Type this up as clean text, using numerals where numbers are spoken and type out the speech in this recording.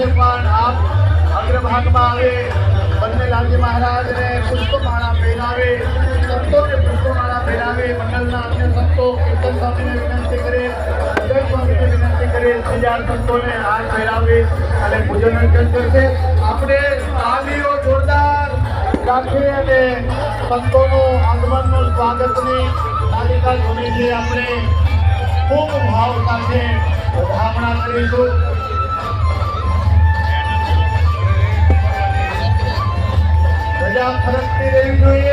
છે પણ આપ અગ્રભાગમાં આવે બન્નેલાલજી મહારાજને પુષ્પમાળા પહેરાવે, સંતોને પુષ્પમાળા પહેરાવે, મંડળના અન્ય સંતો કીર્તન સ્વામીને વિનંતી કરે, ઉદય સ્વામીને વિનંતી કરે, ત્રીજા સંતોને હાથ પહેરાવે અને પૂજન અર્ચન કરશે. આપણે તાળીઓ જોરદાર રાખી અને સંતોનું આગમનનું સ્વાગતની તાલિકા ધૂણીથી આપણે ખૂબ ભાવ સાથે વધામણા કરીશું. ધજા ફરકતી રહેવી જોઈએ.